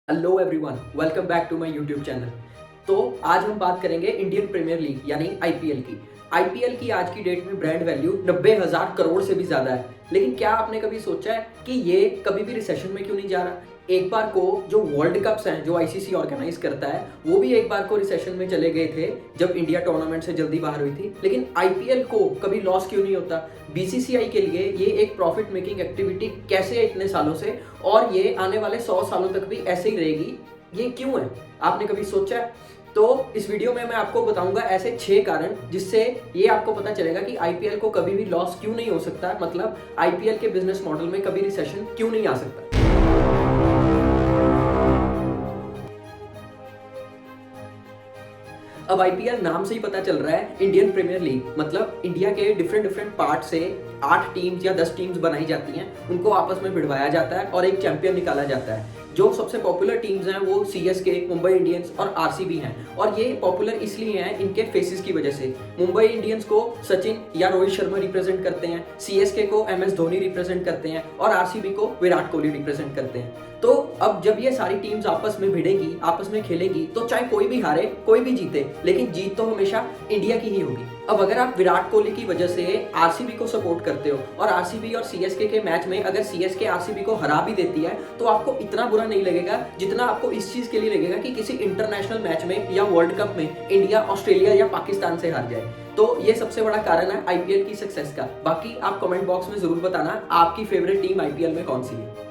Hello everyone, welcome back to my YouTube channel. तो आज हम बात करेंगे इंडियन प्रीमियर लीग यानी आईपीएल की। आईपीएल की आज की डेट में ब्रांड वैल्यू 90,000 करोड़ से भी ज़्यादा है। लेकिन क्या आपने कभी सोचा है कि ये कभी भी रिसेशन में क्यों नहीं जा रहा? एक बार को जो वर्ल्ड कप्स हैं जो आईसीसी ऑर्गेनाइज करता है वो भी एक बार को रिसेशन में चले गए थे जब इंडिया टूर्नामेंट से जल्दी बाहर हुई थी। लेकिन आईपीएल को कभी लॉस क्यों नहीं होता? बीसीसीआई के लिए ये एक प्रॉफिट मेकिंग एक्टिविटी कैसे है इतने सालों से, और ये आने वाले 100 सालों तक भी ऐसे ही रहेगी, ये क्यों है? आपने कभी सोचा है? तो इस वीडियो में मैं आपको बताऊंगा ऐसे 6 कारण जिससे ये आपको पता चलेगा कि आईपीएल को कभी भी लॉस क्यों नहीं हो सकता, मतलब आईपीएल के बिजनेस मॉडल में कभी रिसेशन क्यों नहीं आ सकता। अब आईपीएल नाम से ही पता चल रहा है इंडियन प्रीमियर लीग, मतलब इंडिया के डिफरेंट डिफरेंट पार्ट से 8 टीम्स या 10 टीम्स बनाई जाती हैं, उनको आपस में भिड़वाया जाता है और एक चैंपियन निकाला जाता है। जो सबसे पॉपुलर टीम्स हैं वो सीएसके, मुंबई इंडियंस और आरसीबी हैं, और ये पॉपुलर इसलिए हैं इनके फेसेस की वजह से। मुंबई इंडियंस को सचिन या रोहित शर्मा रिप्रेजेंट करते हैं, सीएसके को एमएस धोनी रिप्रेजेंट करते हैं और आरसीबी को विराट कोहली रिप्रेजेंट करते हैं। तो अब जब ये सारी टीम्स आपस में भिड़ेंगी, आपस में खेलेगी, तो चाहे कोई भी हारे कोई भी जीते, लेकिन जीत तो हमेशा इंडिया की ही होगी। अब अगर आप विराट कोहली की वजह से आरसीबी को सपोर्ट करते हो और आरसीबी और सीएसके के मैच में अगर सीएसके आरसीबी को हरा भी देती है तो आपको इतना बुरा नहीं लगेगा जितना आपको इस चीज के लिए लगेगा कि किसी इंटरनेशनल मैच में या वर्ल्ड कप में इंडिया ऑस्ट्रेलिया या पाकिस्तान से हार जाए। तो ये सबसे बड़ा कारण है आईपीएल की सक्सेस का। बाकी आप कमेंट बॉक्स में जरूर बताना आपकी फेवरेट टीम आईपीएल में कौन सी है।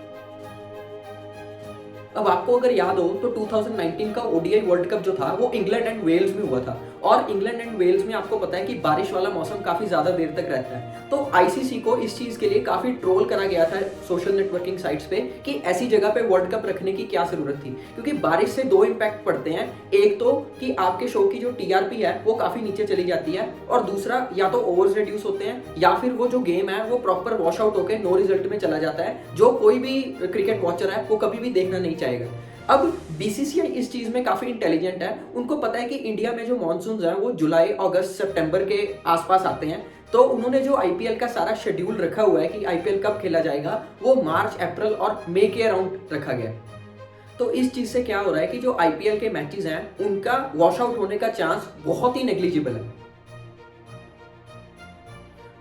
अब आपको अगर याद हो तो 2019 का ओडीआई वर्ल्ड कप जो था वो इंग्लैंड एंड वेल्स में हुआ था, और इंग्लैंड एंड वेल्स में आपको पता है कि बारिश वाला मौसम काफी ज्यादा देर तक रहता है। तो आईसीसी को इस चीज के लिए काफी ट्रोल करा गया था सोशल नेटवर्किंग साइट्स पे कि ऐसी जगह पे वर्ल्ड कप रखने की क्या जरूरत थी, क्योंकि बारिश से 2 इम्पैक्ट पड़ते हैं। एक तो कि आपके शो की जो टीआरपी है वो काफी नीचे चली जाती है, और दूसरा या तो ओवर्स रिड्यूस होते हैं या फिर वो जो गेम है वो प्रॉपर वॉश आउट होकर नो रिजल्ट में चला जाता है, जो कोई भी क्रिकेट वॉचर है वो कभी भी देखना नहीं चाहेगा। अब बीसीसीआई इस चीज में काफी इंटेलिजेंट है, उनको पता है कि इंडिया में जो मानसून है वो जुलाई, अगस्त, सितंबर के आसपास आते हैं। तो उन्होंने जो आईपीएल का सारा शेड्यूल रखा हुआ है कि आईपीएल कब खेला जाएगा वो मार्च, अप्रैल और मई के अराउंड रखा गया। तो इस चीज से क्या हो रहा है कि जो आईपीएल के मैचेस हैं उनका वॉश आउट होने का चांस बहुत ही नेग्लिजिबल है।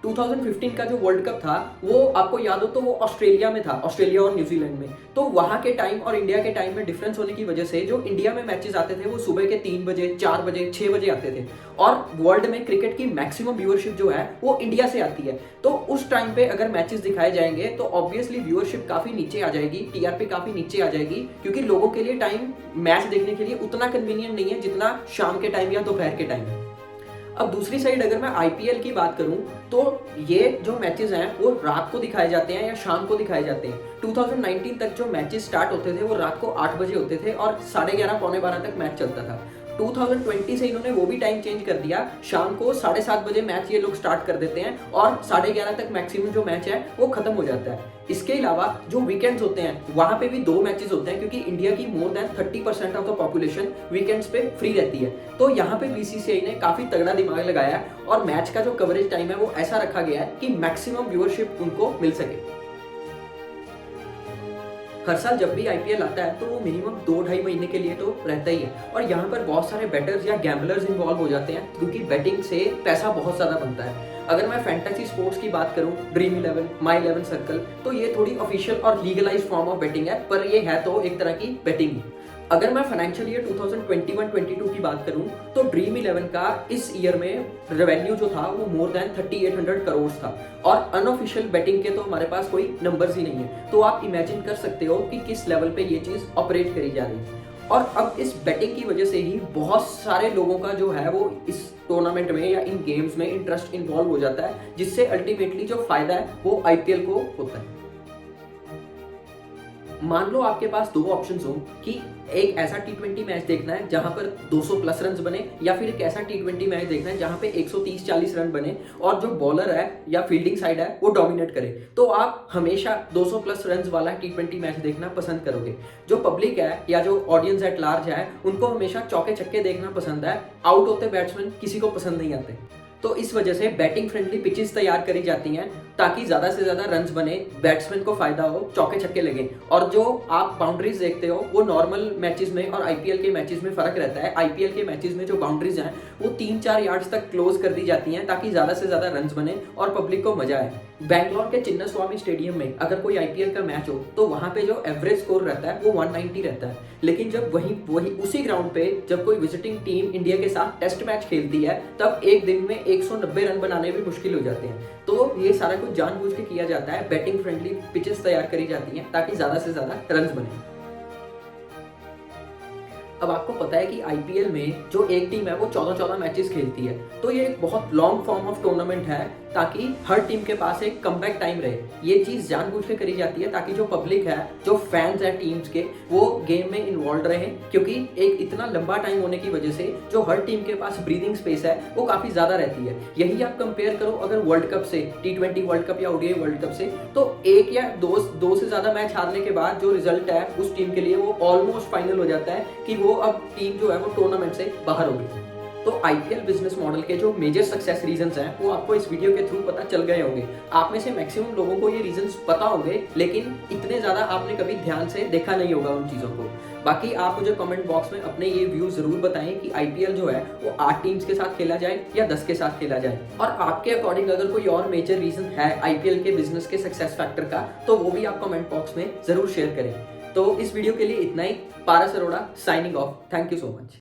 2015 का जो वर्ल्ड कप था वो आपको याद हो तो वो ऑस्ट्रेलिया में था, ऑस्ट्रेलिया और न्यूजीलैंड में। तो वहां के टाइम और इंडिया के टाइम में डिफरेंस होने की वजह से जो इंडिया में मैचेस आते थे वो सुबह के 3 बजे, 4 बजे, 6 बजे आते थे, और वर्ल्ड में क्रिकेट की मैक्सिमम व्यूअरशिप जो है वो इंडिया से आती है। तो उस टाइम पे अगर मैचेस दिखाए जाएंगे तो ऑब्वियसली व्यूअरशिप काफी नीचे आ जाएगी, टीआरपी काफी नीचे आ जाएगी, क्योंकि लोगों के लिए टाइम मैच देखने के लिए उतना कन्वीनियंट नहीं है जितना शाम के टाइम या दोपहर के टाइम है। अब दूसरी साइड अगर मैं आईपीएल की बात करूं तो ये जो मैचेस हैं वो रात को दिखाए जाते हैं या शाम को दिखाए जाते हैं। 2019 तक जो मैचेस स्टार्ट होते थे वो रात को 8 बजे होते थे और 11:30 पौने 12 तक मैच चलता था। 2020 से इन्होंने वो भी टाइम चेंज कर दिया, शाम को 7:30 बजे मैच ये लोग स्टार्ट कर देते हैं और 11:30 तक मैक्सिमम जो मैच है वो खत्म हो जाता है। इसके अलावा जो वीकेंड्स होते हैं वहां पे भी 2 मैचेस होते हैं, क्योंकि इंडिया की more than 30% of the population weekends पे फ्री रहती है। तो यहाँ पे बीसीसीआई ने काफी तगड़ा दिमाग लगाया है और मैच का जो कवरेज टाइम है वो ऐसा रखा गया है कि मैक्सिमम व्यूअरशिप उनको मिल सके। हर साल जब भी आईपीएल आता है तो वो मिनिमम 2-2.5 महीने के लिए तो रहता ही है, और यहाँ पर बहुत सारे बेटर्स या गैम्बलर्स इन्वॉल्व हो जाते हैं, क्योंकि बेटिंग से पैसा बहुत ज्यादा बनता है। अगर मैं फैंटेसी स्पोर्ट्स की बात करूं, ड्रीम 11, माई 11 सर्कल, तो ये थोड़ी ऑफिशियल और लीगलाइज्ड फॉर्म ऑफ बेटिंग है, पर ये है तो एक तरह की बेटिंग ही। अगर मैं फाइनेंशियल ईयर 2021-22 की बात करूं तो ड्रीम 11 का इस ईयर में रेवेन्यू जो था वो मोर देन 3800 करोड़ था, और अनऑफिशियल बेटिंग के तो हमारे पास कोई नंबर्स ही नहीं है। तो आप इमेजिन कर सकते हो कि किस लेवल पे ये चीज ऑपरेट करी जा रही है। और अब इस बेटिंग की वजह से ही बहुत सारे लोगों का जो है वो इस टूर्नामेंट में या इन गेम्स में इंटरेस्ट इन्वॉल्व हो जाता है, जिससे अल्टीमेटली जो फायदा है वो आईपीएल को होता है। मान लो आपके पास 2 ऑप्शंस हो कि एक ऐसा टी20 मैच देखना है जहां पर 200 प्लस रन बने, या फिर एक ऐसा टी20 मैच देखना है जहां पे 130-40 रन बने और जो बॉलर है या फील्डिंग साइड है वो डोमिनेट करे, तो आप हमेशा 200 प्लस रन वाला टी20 मैच देखना पसंद करोगे। जो पब्लिक है या जो ऑडियंस एट लार्ज है उनको हमेशा चौके छक्के देखना पसंद है, आउट होते बैट्समैन किसी को पसंद नहीं आते। तो इस वजह से बैटिंग फ्रेंडली पिचेस तैयार करी जाती हैं ताकि ज्यादा से ज्यादा रन्स बने, बैट्समैन को फायदा हो, चौके छक्के लगे। और जो आप बाउंड्रीज देखते हो वो नॉर्मल मैचेस में और आईपीएल के मैचेस में फर्क रहता है। आईपीएल के मैचेस में जो बाउंड्रीज हैं वो 3-4 यार्ड्स तक क्लोज कर दी जाती हैं ताकि ज्यादा से ज्यादा रन्स बने और पब्लिक को मजा आए। बैंगलोर के चिन्नास्वामी स्टेडियम में अगर कोई आईपीएल का मैच हो तो वहां पे जो एवरेज स्कोर रहता है वो 190 रहता है। लेकिन जब वही उसी ग्राउंड पे जब कोई विजिटिंग टीम इंडिया के साथ टेस्ट मैच खेलती है तब एक दिन में 190 रन बनाने भी मुश्किल हो जाते हैं। तो ये सारा कुछ जानबूझ के किया जाता है, बैटिंग फ्रेंडली पिचेस तैयार करी जाती हैं ताकि ज्यादा से ज्यादा रन बने। अब आपको पता है कि आईपीएल में जो एक टीम है वो 14-14 मैचेस खेलती है, तो ये एक बहुत लॉन्ग फॉर्म ऑफ टूर्नामेंट है ताकि हर टीम के पास एक कमबैक टाइम रहे। ये चीज जानबूझ के करी जाती है ताकि जो पब्लिक है, जो फैंस हैं टीम्स के, वो गेम में इन्वॉल्व रहे, क्योंकि एक इतना लंबा टाइम होने की वजह से जो हर टीम के पास ब्रीदिंग स्पेस है वो काफी ज्यादा रहती है। यही आप कंपेयर करो अगर वर्ल्ड कप से, T20 वर्ल्ड कप या ओडीआई वर्ल्ड कप से, तो एक या दो से ज्यादा मैच हारने के बाद जो रिजल्ट है उस टीम के लिए वो ऑलमोस्ट फाइनल हो जाता है कि वो अब टीम जो है वो टूर्नामेंट से बाहर होगी। तो आईपीएल बिजनेस मॉडल के जो मेजर सक्सेस रीजंस हैं वो आपको इस वीडियो के थ्रू पता चल गए होंगे। आप में से मैक्सिमम लोगों को ये रीजंस पता होंगे, लेकिन इतने ज्यादा आपने कभी ध्यान से देखा नहीं होगा उन चीजों को। बाकी आप मुझे कमेंट बॉक्स में अपने ये व्यू जरूर बताएं कि आईपीएल जो है वो 8 टीम्स के साथ खेला जाए या 10 के साथ खेला जाए, और आपके अकॉर्डिंग अगर कोई और मेजर रीजन है आईपीएल के बिजनेस के सक्सेस फैक्टर का तो वो भी आप कमेंट बॉक्स में जरूर शेयर करें। तो इस वीडियो के लिए इतना ही। Paras Arora signing off. Thank you so much.